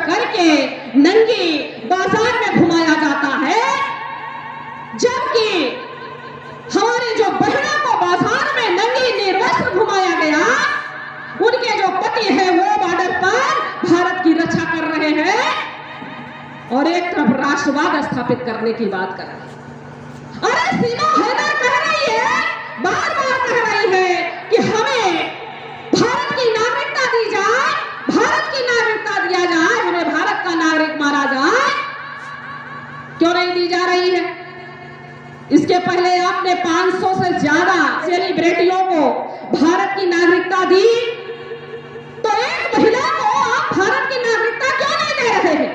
करके नंगी बाजार में घुमाया जाता है, जबकि हमारी जो बहनों को बाजार में नंगी निर्वस्त्र घुमाया गया, उनके जो पति हैं वो बॉर्डर पर भारत की रक्षा कर रहे हैं और एक तरफ राष्ट्रवाद स्थापित करने की बात कर रहे हैं। अरे सीमा हैदर कह रही है, बार बार कह रही है कि हमें भारत की नागरिकता दी जाए, भारत की नागरिकता दिया जाए, हमें भारत का नागरिक माना जाए। क्यों नहीं दी जा रही है? इसके पहले आपने 500 से ज्यादा सेलिब्रिटियों को भारत की नागरिकता दी, तो एक महिला को आप भारत की नागरिकता क्यों नहीं दे रहे हैं?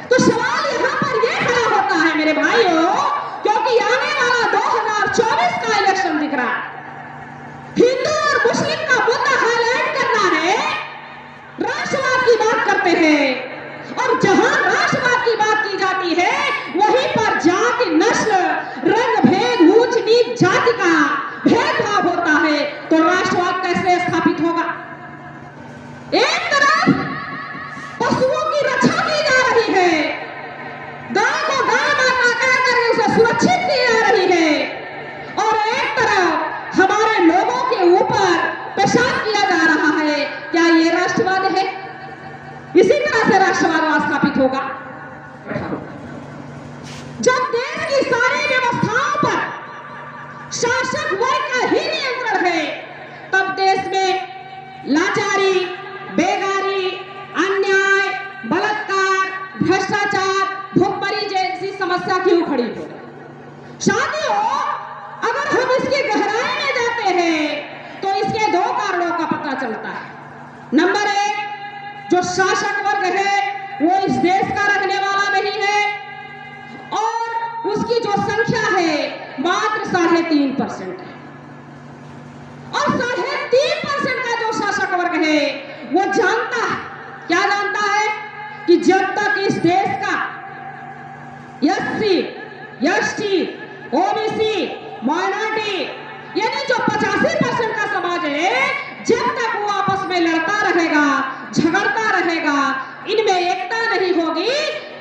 तो सवाल यहां पर यह खड़ा होता है मेरे भाइयों, क्योंकि आने वाला 2024 का इलेक्शन दिख रहा है। हिंदू और मुस्लिम का मुद्दा हाईलाइट करना है, राष्ट्रवाद की बात करते हैं और जहां राष्ट्रवाद की बात की जाती है वहीं पर जाति, नस्ल, रंग भेद, ऊंच नीच जाति का भेदभाव होता है, तो राष्ट्रवाद कैसे स्थापित होगा? एक तरफ पशुओं की रक्षा की जा रही है, गाय को गाय माता कहकर उसे सुरक्षित की जा रही है, और एक तरफ हमारे लोगों के ऊपर पेशाब किया जा रहा है। क्या ये राष्ट्रवाद है? इसी तरह से राष्ट्रवाद स्थापित होगा जब देश की सारी व्यवस्थाओं पर शासक वर्ग का ही नियंत्रण है, तब देश में लाचारी, बेगारी, अन्याय, बलात्कार, भ्रष्टाचार, भुखमरी जैसी समस्या क्यों खड़ी हो रही? साथियों, अगर हम इसकी गहराई में जाते हैं तो इसके दो कारणों का पता चलता है। नंबर एक, जो शासक वर्ग है वो इस देश का रहने वाला नहीं है और उसकी जो संख्या है मात्र 3.5% है, और 3.5% का जो शासक वर्ग है वो जानता है, क्या जानता है कि जब तक इस देश का एससी, एसटी, ओबीसी, माइनॉरिटी यानी जो 85% का समाज है, जब तक वो आपस में लड़ता रहेगा, झगड़ता रहेगा, इनमें एकता नहीं होगी,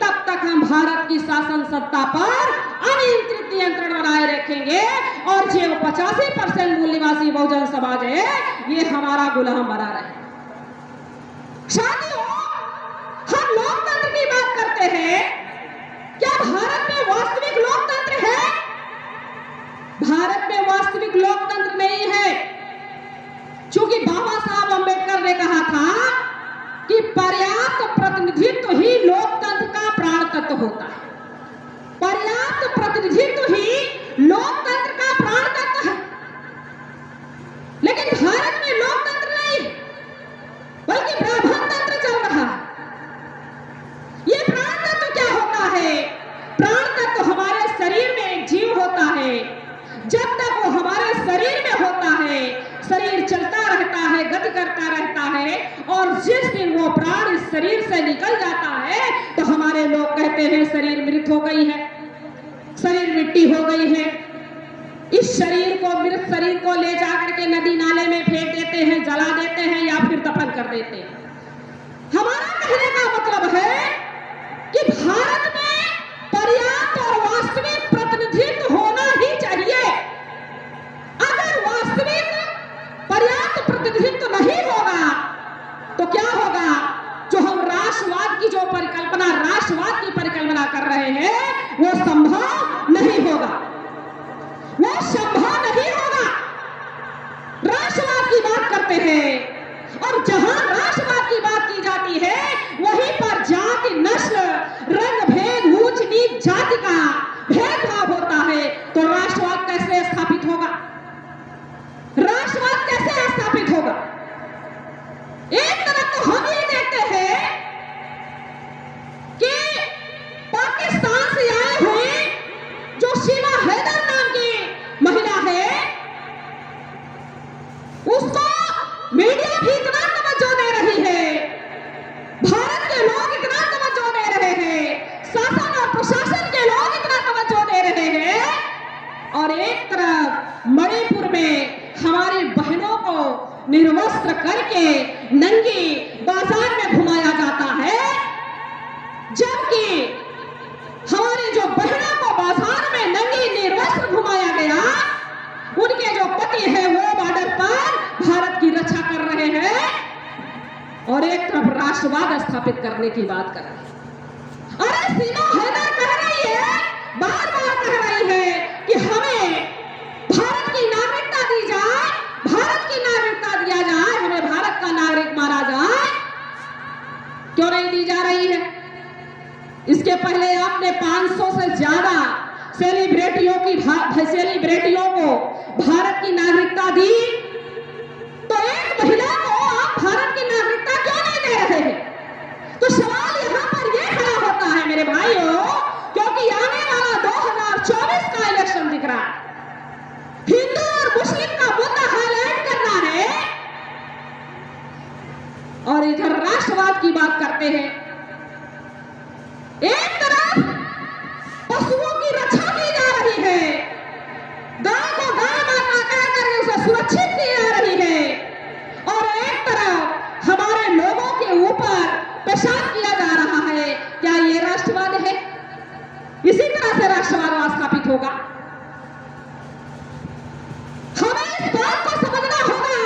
तब तक हम भारत की शासन सत्ता पर अनियंत्रित नियंत्रण बनाए रखेंगे और जो 85% मूल निवासी बहुजन समाज है ये हमारा गुलाम बना रहे। साथियों, हम लोकतंत्र की बात करते हैं, क्या भारत में वास्तविक लोकतंत्र है? भारत में वास्तविक लोकतंत्र नहीं है, क्योंकि बाबा साहब अंबेडकर ने कहा था कि पर्याप्त प्रतिनिधित्व ही लोकतंत्र का प्राण तत्व होता है। पर्याप्त प्रतिनिधित्व ही लोकतंत्र का प्राण तत्व है, लेकिन भारत में लोकतंत्र नहीं बल्कि ब्राह्मण तंत्र चल रहा है। ये प्राण तत्व क्या होता है? प्राण तत्व हमारे शरीर में एक जीव होता है, जब तक वो हमारे शरीर में होता है शरीर चलता रहता है, गति करता रहता है, और जिस दिन वो प्राण इस शरीर से निकल जाता है तो हमारे लोग कहते हैं शरीर मृत हो गई है, शरीर मिट्टी हो गई है। इस शरीर को, मृत शरीर को ले जाकर के नदी नाले में फेंक देते हैं, जला देते हैं या फिर दफन कर देते हैं। हमारा कहने का मतलब है कि भारत में पर्याप्त और वास्तविक प्रतिनिधित्व होना ही चाहिए। अगर वास्तविक पर्याप्त प्रतिनिधित्व नहीं होगा तो क्या होगा? जो हम राष्ट्रवाद की जो परिकल्पना, राष्ट्रवाद की परिकल्पना कर रहे हैं वो संभव नहीं होगा, वो संभव नहीं होगा। राष्ट्रवाद की बात करते हैं और जहां राष्ट्रवाद की बात की जाती है वहीं पर जाति, नस्ल, रंग भेद, ऊंच नीच जाति का भेदभाव होता है, तो राष्ट्रवाद कैसे स्थापित होगा? राष्ट्रवाद कैसे स्थापित होगा? एक तरफ तो हम ये देखते हैं कि पाकिस्तान से आए हुए जो सीमा हैदर नाम की महिला है, उसको मीडिया भी इतना तवज्जो दे रही है, भारत के लोग इतना तवज्जो दे रहे हैं, शासन और प्रशासन के लोग इतना तवज्जो दे रहे हैं, और एक तरफ मणिपुर में हमारी बहनों को निर्वस्त्र करके नंगी बाजार में घुमाया जाता है। राष्ट्रवाद स्थापित करने की बात कर रहे हैं। अरे सीमा हैदर कह रही है, बार बार कह रही है कि हमें भारत की नागरिकता दी जाए, भारत की नागरिकता दिया जाए, हमें भारत का नागरिक माना जाए। क्यों नहीं दी जा रही है? इसके पहले आपने 500 से ज्यादा सेलिब्रिटियों को भारत की नागरिकता दी, तो एक महिला को आप भारत की नागरिकता क्यों नहीं दे रहे हैं? तो सवाल यहां पर यह खड़ा होता है मेरे भाइयों, क्योंकि आने वाला 2024 का इलेक्शन दिख रहा है। हिंदू और मुस्लिम का मुद्दा हाईलाइट करना है और इधर राष्ट्रवाद की बात करते हैं। एक तरफ पशुओं की रक्षा की जा रही है, गाय को गाय माता कहकर उसे सुरक्षित की जा रही है, और एक तरफ हमारे लोगों के ऊपर पेशाब किया जा रहा है। क्या ये राष्ट्रवाद है? इसी तरह से राष्ट्रवाद स्थापित होगा। हमें इस बात को समझना होगा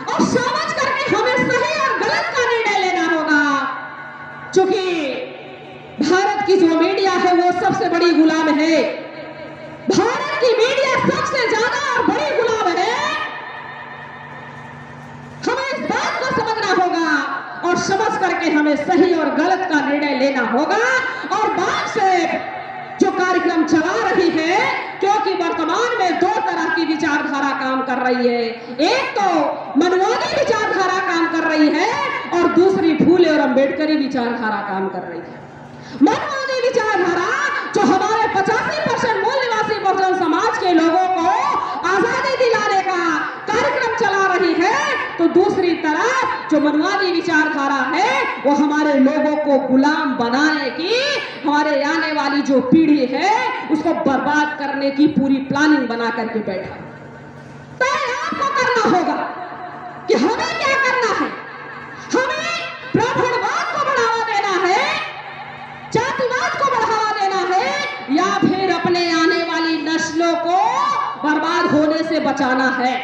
और समझ करके हमें सही और गलत का निर्णय लेना होगा, क्योंकि भारत की जो मीडिया है वो सबसे बड़ी गुलाम है। भारत की मीडिया सबसे ज्यादा और बड़ी गुलाम है। हमें इस बात को समझना होगा और समझ करके हमें सही और गलत का निर्णय लेना होगा। और बात से जो कार्यक्रम चला रही है, क्योंकि वर्तमान में दो तरह की विचारधारा काम कर रही है। एक तो मनुवादी विचारधारा काम कर रही है और दूसरी फूले और अंबेडकरी विचारधारा काम कर रही है। मनुवादी विचारधारा जो हमारे 85% मूल निवासी बहुजन समाज के लोगों को आजादी दिलाने का कार्यक्रम चला रही है, तो दूसरी तरफ जो मनुवादी विचारधारा है वो हमारे लोगों को गुलाम बनाने की, हमारे आने वाली जो पीढ़ी है उसको बर्बाद करने की पूरी प्लानिंग बना करके बैठा। तय आपको करना होगा कि हमें क्या करना है। हमें ब्राह्मणवाद को बढ़ावा देना है, जातिवाद को बढ़ावा देना है, या फिर अपने आने वाली नस्लों को बर्बाद होने से बचाना है।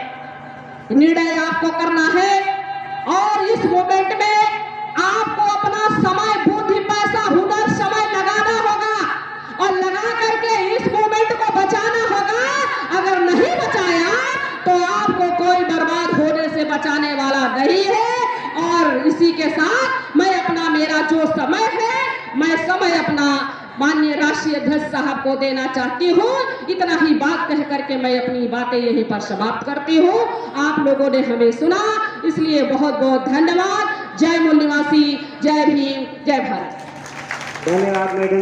निर्णय आपको करना है और इस मोमेंट में आपको अपना समय, बुद्धि, पैसा, हुनर, समय लगाना होगा और लगा करके इस मोमेंट को बचाना होगा। अगर नहीं बचाया तो आपको कोई बर्बाद होने से बचाने वाला नहीं है। और इसी के साथ मेरा जो समय है, मैं समय अपना माननीय राष्ट्रीय अध्यक्ष साहब को देना चाहती हूँ। इतना ही बात कह करके मैं अपनी बातें यहीं पर समाप्त करती हूँ। आप लोगों ने हमें सुना, इसलिए बहुत बहुत धन्यवाद। जय मूल निवासी, जय भीम, जय भारत। धन्यवाद मैडम।